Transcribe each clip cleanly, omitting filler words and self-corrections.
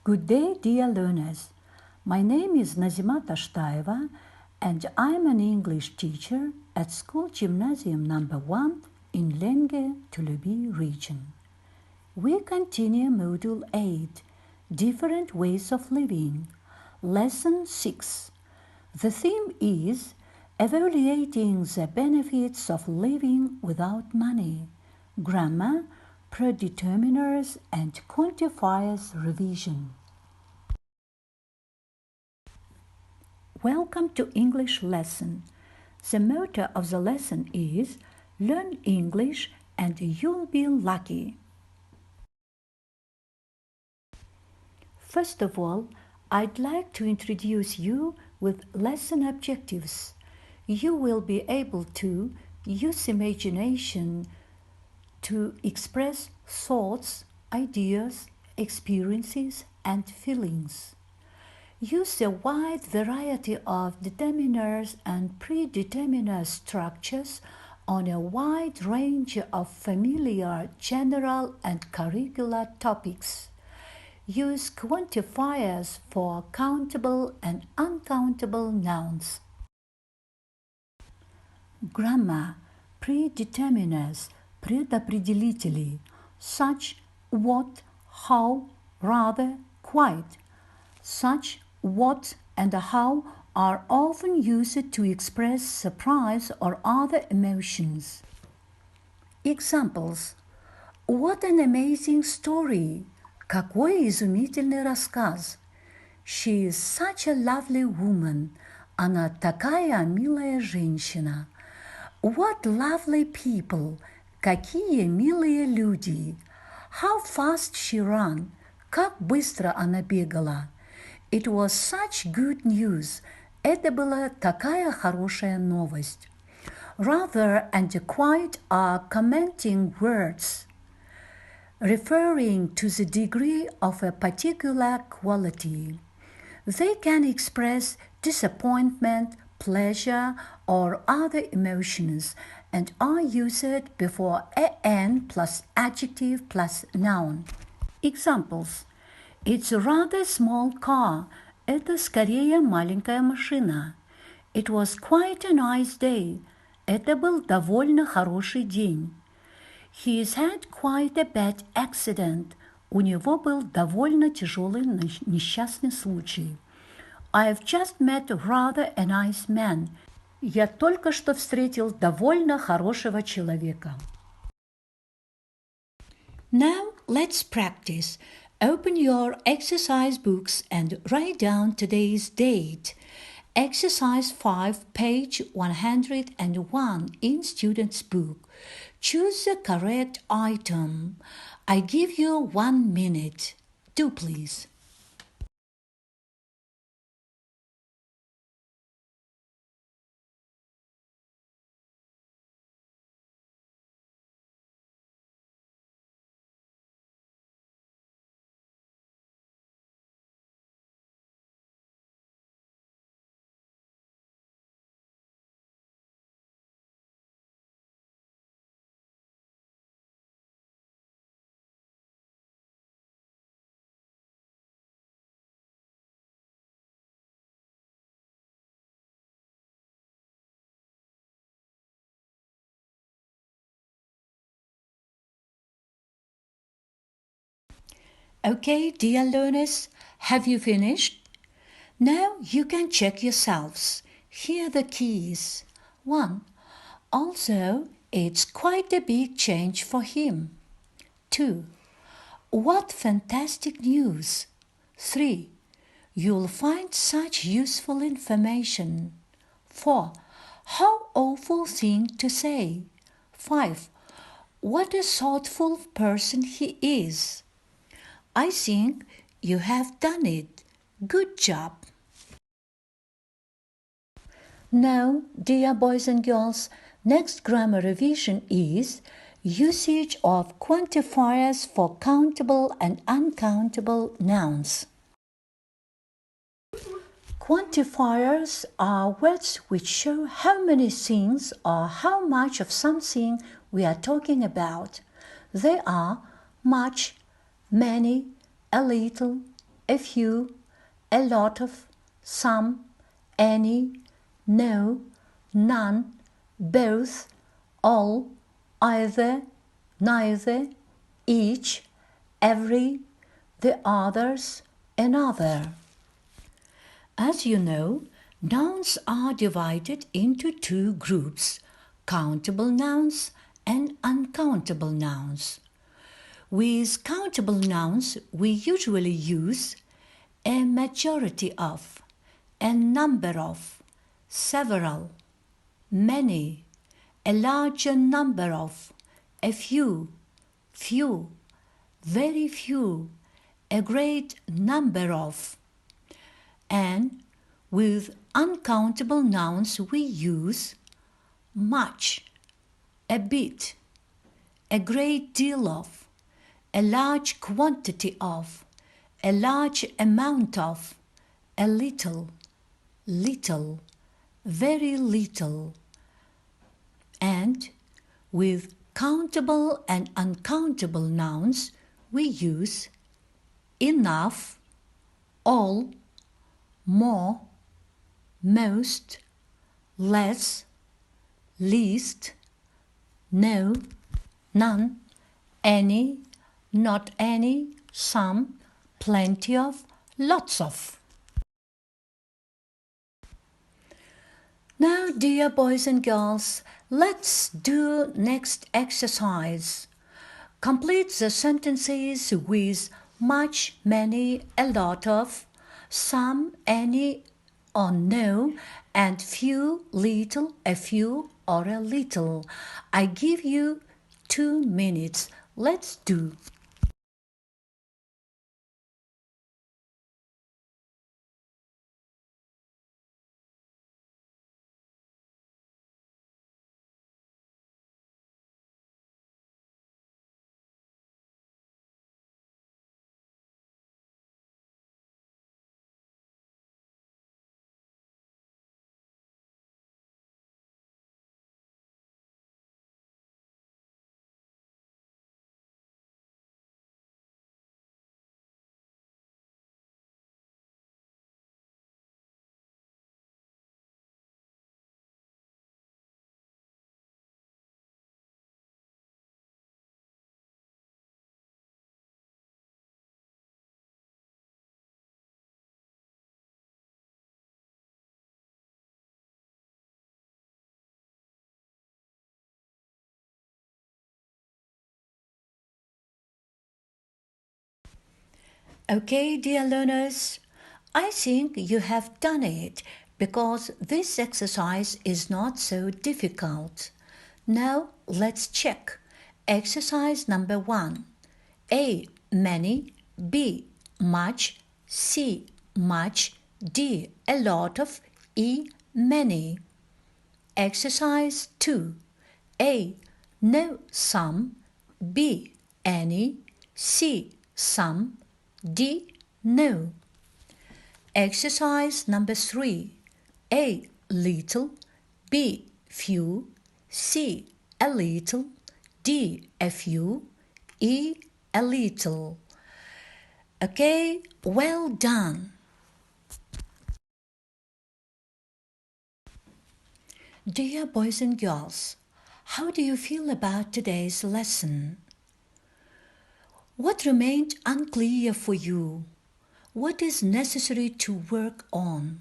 Good day, dear learners. My name is Nazima Taштаева, and I'm an English teacher at School Gymnasium number 1 in Lenge, Төлеби region. We continue Module 8, Different Ways of Living, Lesson 6. The theme is Evaluating the Benefits of Living Without Money, Grammar, Predeterminers and Quantifiers Revision. Welcome to English lesson. The motto of the lesson is Learn English and you'll be lucky. First of all, I'd like to introduce you with lesson objectives. You will be able to use imagination to express thoughts, ideas, experiences, and feelings. Use a wide variety of determiners and predeterminer structures on a wide range of familiar, general, and curricular topics. Use quantifiers for countable and uncountable nouns. Grammar, predeterminers, предопределители, such, what, how, rather, quite. Such, what, and how are often used to express surprise or other emotions. Examples. What an amazing story! Какой изумительный рассказ! She is such a lovely woman. Она такая милая женщина. What lovely people! Какие милые люди! How fast she ran! Как быстро она бегала! It was such good news. Это была такая хорошая новость. Rather and quite are commenting words, referring to the degree of a particular quality. They can express disappointment, pleasure, or other emotions and are used before an plus adjective plus noun. Examples. It's a rather small car. Это скорее маленькая машина. It was quite a nice day. Это был довольно хороший день. He's had quite a bad accident. У него был довольно тяжелый несчастный случай. I've just met rather a nice man. Я только что встретил довольно хорошего человека. Now let's practice. Open your exercise books and write down today's date. Exercise 5, page 101 in student's book. Choose the correct item. I give you 1 minute. Do please. Okay, dear learners, have you finished? Now you can check yourselves. Here are the keys. 1. Also, it's quite a big change for him. 2. What fantastic news! 3. You'll find such useful information. 4. How awful thing to say. 5. What a thoughtful person he is. I think you have done it. Good job. Now, dear boys and girls, next grammar revision is usage of quantifiers for countable and uncountable nouns. Quantifiers are words which show how many things or how much of something we are talking about. They are much, many, a little, a few, a lot of, some, any, no, none, both, all, either, neither, each, every, the others, another. As you know, nouns are divided into two groups, countable nouns and uncountable nouns. With countable nouns, we usually use a majority of, a number of, several, many, a larger number of, a few, few, very few, a great number of. And with uncountable nouns we use much, a bit, a great deal of, a large quantity of, a large amount of, a little, little, very little. And with countable and uncountable nouns we use enough, all, more, most, less, least, no, none, any, not any, some, plenty of, lots of. Now, dear boys and girls, let's do next exercise. Complete the sentences with much, many, a lot of, some, any, or no, and few, little, a few, or a little. I give you 2 minutes. Let's do. Okay, dear learners, I think you have done it because this exercise is not so difficult. Now let's check. Exercise number 1. A. Many. B. Much. C. Much. D. A lot of. E. Many. Exercise 2. A. No, some. B. Any. C. Some. D. No. Exercise number 3. A. Little. B. Few. C. A little. D. A few. E. A little. Okay, well done. Dear boys and girls, how do you feel about today's lesson? What remained unclear for you? What is necessary to work on?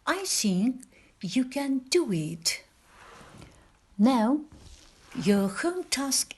I think you can do it. Now, your home task